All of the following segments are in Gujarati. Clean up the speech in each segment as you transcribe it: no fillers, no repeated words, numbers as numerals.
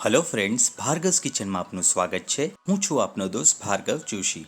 हेलो फ्रेंड्स, भार्गव्स किचन में आपનું સ્વાગત છે। હું છું આપનો દોસ્ત ભાર્ગવ જોશી।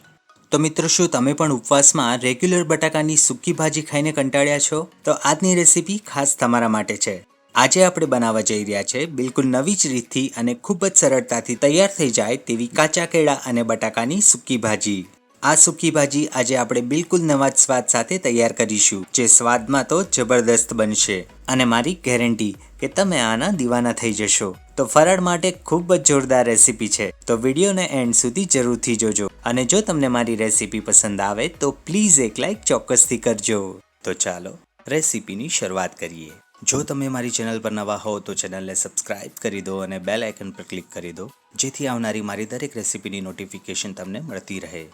તો મિત્રો, શું તમે પણ ઉપવાસમાં રેગ્યુલર બટાકાની સૂકી ભાજી ખાઈને કંટાળ્યા છો? તો આજની રેસીપી ખાસ તમારા માટે છે। આજે આપણે બનાવવા જઈ રહ્યા છે બિલકુલ નવી જ રીતથી અને ખૂબ જ સરળતાથી તૈયાર થઈ જાય તેવી કાચા કેળા અને બટાકાની સૂકી ભાજી। આ સૂકી ભાજી આજે આપણે બિલકુલ નવા જ સ્વાદ સાથે તૈયાર કરીશું, જે સ્વાદમાં તો જબરદસ્ત બનશે અને મારી ગેરંટી કે તમે આના દીવાના થઈ જશો। તો ફરાળ માટે ખૂબ જ જોરદાર રેસીપી છે, તો વિડીયોને એન્ડ સુધી જરૂરથી જોજો અને જો તમને મારી રેસીપી પસંદ આવે તો પ્લીઝ એક લાઈક ચોક્કસથી કરજો। તો ચાલો રેસીપીની શરૂઆત કરીએ। જો તમે મારી ચેનલ પર નવા હો તો ચેનલને સબસ્ક્રાઇબ કરી દો અને બેલ આઇકન પર ક્લિક કરી દો, જેથી આવનારી મારી દરેક રેસીપીની નોટિફિકેશન તમને મળતી રહે।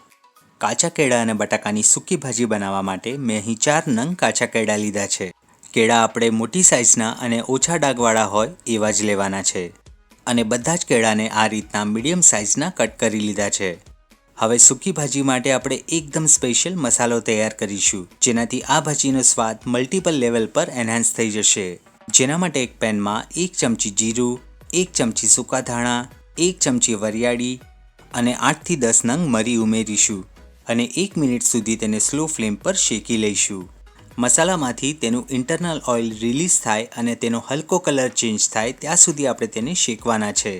કાચા કેળા અને બટાકાની સૂકી ભાજી બનાવવા માટે મેં અહીં 4 નંગ કાચા કેળા લીધા છે। કેળા આપણે મોટી સાઇઝના અને ઓછા ડાઘવાળા હોય એવા જ લેવાના છે અને બધા જ કેળાને આ રીતના મીડિયમ સાઇઝના કટ કરી લીધા છે। હવે સૂકી ભાજી માટે આપણે એકદમ સ્પેશિયલ મસાલો તૈયાર કરીશું, જેનાથી આ ભાજીનો સ્વાદ મલ્ટિપલ લેવલ પર એનહાન્સ થઈ જશે। જેના માટે એક પેનમાં 1 ચમચી જીરું, 1 ચમચી સૂકા ધાણા, 1 ચમચી વરિયાળી અને 8 થી 10 નંગ મરી ઉમેરીશું અને 1 મિનિટ સુધી તેને સ્લો ફ્લેમ પર શેકી લઈશું। મસાલામાંથી તેનું ઇન્ટરનલ ઓઇલ રિલીઝ થાય અને તેનો હલકો કલર ચેન્જ થાય ત્યાં સુધી આપણે તેને શેકવાના છે।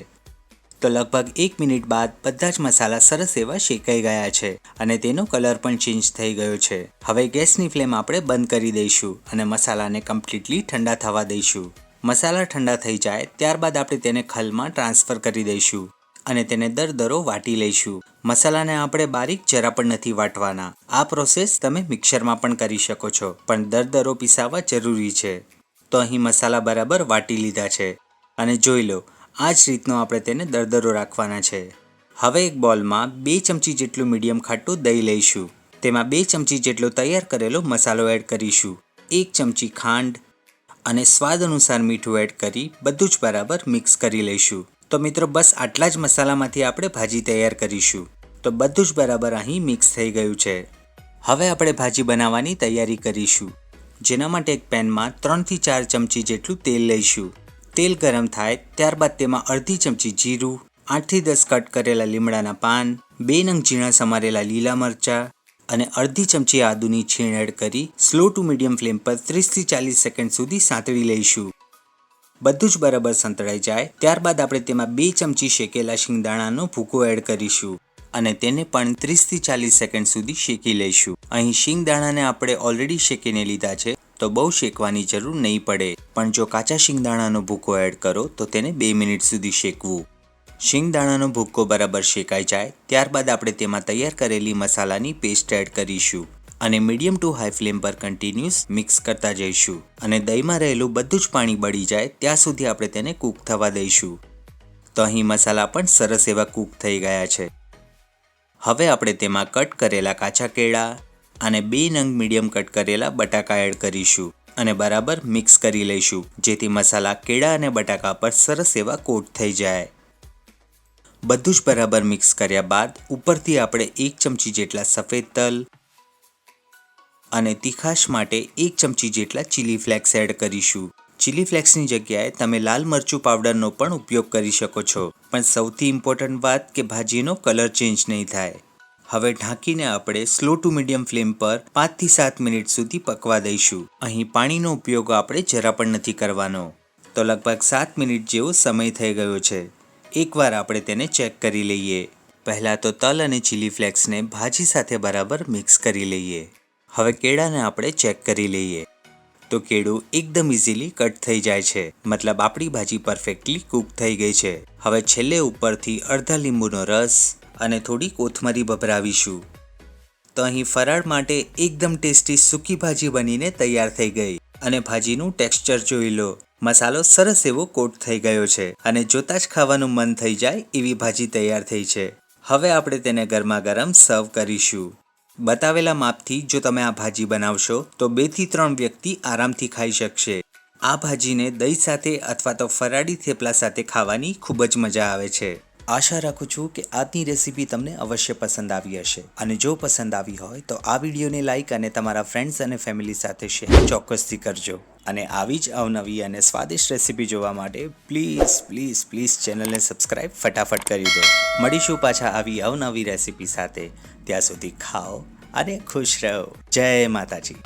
તો લગભગ 1 મિનિટ બાદ બધા જ મસાલા સરસ એવા શેકાઈ ગયા છે અને તેનો કલર પણ ચેન્જ થઈ ગયો છે। હવે ગેસની ફ્લેમ આપણે બંધ કરી દઈશું અને મસાલાને કમ્પ્લીટલી ઠંડા થવા દઈશું। મસાલા ઠંડા થઈ જાય ત્યારબાદ આપણે તેને ખલમાં ટ્રાન્સફર કરી દઈશું અને તેને દરદરો વાટી લઈશું। મસાલાને આપણે બારીક જરા પણ નથી વાટવાના। આ પ્રોસેસ તમે મિક્સરમાં પણ કરી શકો છો, પણ દરદરો પીસાવવા જરૂરી છે। તો અહીં મસાલા બરાબર વાટી લીધા છે અને જોઈ લો, આ જ રીતનો આપણે તેને દરદરો રાખવાના છે। હવે એક બોલમાં 2 ચમચી જેટલું મીડિયમ ખાટું દહીં લઈશું। તેમાં 2 ચમચી જેટલો તૈયાર કરેલો મસાલો એડ કરીશું, 1 ચમચી ખાંડ અને સ્વાદ અનુસાર મીઠું એડ કરી બધું જ બરાબર મિક્સ કરી લઈશું। તો મિત્રો, બસ આટલા જ મસાલામાંથી આપણે ભાજી તૈયાર કરીશું। તો બધું જ બરાબર અહીં મિક્સ થઈ ગયું છે। હવે આપણે ભાજી બનાવવાની તૈયારી કરીશું, જેના માટે એક પેનમાં 3 થી 4 ચમચી જેટલું તેલ લઈશું। તેલ ગરમ થાય ત્યારબાદ તેમાં અડધી ચમચી જીરું, 8 થી 10 કટ કરેલા લીમડાના પાન, 2 નંગ ઝીણા સમારેલા લીલા મરચાં અને અડધી ચમચી આદુની છીણ એડ કરી સ્લો ટુ મીડિયમ ફ્લેમ પર 30 થી 40 સેકન્ડ સુધી સાંતળી લઈશું। બધું જ બરાબર સંતળાઈ જાય ત્યારબાદ આપણે તેમાં 2 ચમચી શેકેલા શિંગદાણાનો ભૂકો એડ કરીશું અને તેને પણ 30 થી 40 સેકન્ડ સુધી શેકી લઈશું। અહીં શિંગદાણાને આપણે ઓલરેડી શેકીને લીધા છે, તો બહુ શેકવાની જરૂર નહીં પડે, પણ જો કાચા શિંગદાણાનો ભૂકો એડ કરો તો તેને 2 મિનિટ સુધી શેકવું। શિંગદાણાનો ભૂકો બરાબર શેકાઈ જાય ત્યારબાદ આપણે તેમાં તૈયાર કરેલી મસાલાની પેસ્ટ એડ કરીશું અને મીડિયમ ટુ હાઈ ફ્લેમ પર કન્ટિન્યુઅસ મિક્સ કરતા જઈશું અને દહીંમાં રહેલું બધું જ પાણી બળી જાય ત્યાં સુધી આપણે તેને કૂક થવા દઈશું। તો અહીં મસાલા પણ સરસ એવા કૂક થઈ ગયા છે। હવે આપણે તેમાં કટ કરેલા કાચા કેળા અને 2 નંગ મીડિયમ કટ કરેલા બટાકા એડ કરીશું અને બરાબર મિક્સ કરી લઈશું, જેથી મસાલા કેળા અને બટાકા પર સરસ એવા કોટ થઈ જાય। બધું જ બરાબર મિક્સ કર્યા બાદ ઉપરથી આપણે 1 ચમચી જેટલા સફેદ તલ અને તીખાશ માટે 1 ચમચી જેટલા ચીલી ફ્લેક્સ એડ કરીશું। ચીલી ફ્લેક્સની જગ્યાએ તમે લાલ મરચું પાવડરનો પણ ઉપયોગ કરી શકો છો, પણ સૌથી ઇમ્પોર્ટન્ટ વાત કે ભાજીનો કલર ચેન્જ નહીં થાય। હવે ઢાંકીને આપણે સ્લો ટુ મીડિયમ ફ્લેમ પર 5 થી 7 મિનિટ સુધી પકવા દઈશું। અહીં પાણીનો ઉપયોગ આપણે જરા પણ નથી કરવાનો। તો લગભગ 7 મિનિટ જેવો સમય થઈ ગયો છે। એકવાર આપણે તેને ચેક કરી લઈએ। પહેલાં તો તલ અને ચીલી ફ્લેક્સને ભાજી સાથે બરાબર મિક્સ કરી લઈએ। હવે કેળાને આપણે ચેક કરી લઈએ તો કેળું એકદમ ઇઝીલી કટ થઈ જાય છે, મતલબ આપણી ભાજી પરફેક્ટલી કૂક થઈ ગઈ છે। હવે છેલ્લે ઉપરથી અડધા લીંબુનો રસ અને થોડી કોથમરી ભભરાવીશું। તો અહીં ફરાળ માટે એકદમ ટેસ્ટી સૂકી ભાજી બનીને તૈયાર થઈ ગઈ અને ભાજીનું ટેક્સચર જોઈ લો, મસાલો સરસ એવો કોટ થઈ ગયો છે અને જોતાં જ ખાવાનું મન થઈ જાય એવી ભાજી તૈયાર થઈ છે। હવે આપણે તેને ગરમા ગરમ સર્વ કરીશું। બતાવેલા માપથી જો તમે આ ભાજી બનાવશો તો 2 થી 3 વ્યક્તિ આરામથી ખાઈ શકશે। આ ભાજીને દહીં સાથે અથવા તો ફરાળી થેપલા સાથે ખાવાની ખૂબ જ મજા આવે છે। આશા રાખું છું કે આજની રેસીપી તમને અવશ્ય પસંદ આવી હશે, અને જો પસંદ આવી હોય તો આ વિડીયોને લાઈક અને તમારા ફ્રેન્ડ્સ અને ફેમિલી સાથે શેર ચોક્કસથી કરજો. અને આવી જ અવનવી અને સ્વાદિષ્ટ રેસીપી જોવા માટે પ્લીઝ પ્લીઝ પ્લીઝ ચેનલને સબસ્ક્રાઈબ ફટાફટ કરી દો. મળીશું પાછા આવી અવનવી રેસીપી સાથે. ત્યાં સુધી ખાઓ અને ખુશ રહો. જય માતાજી.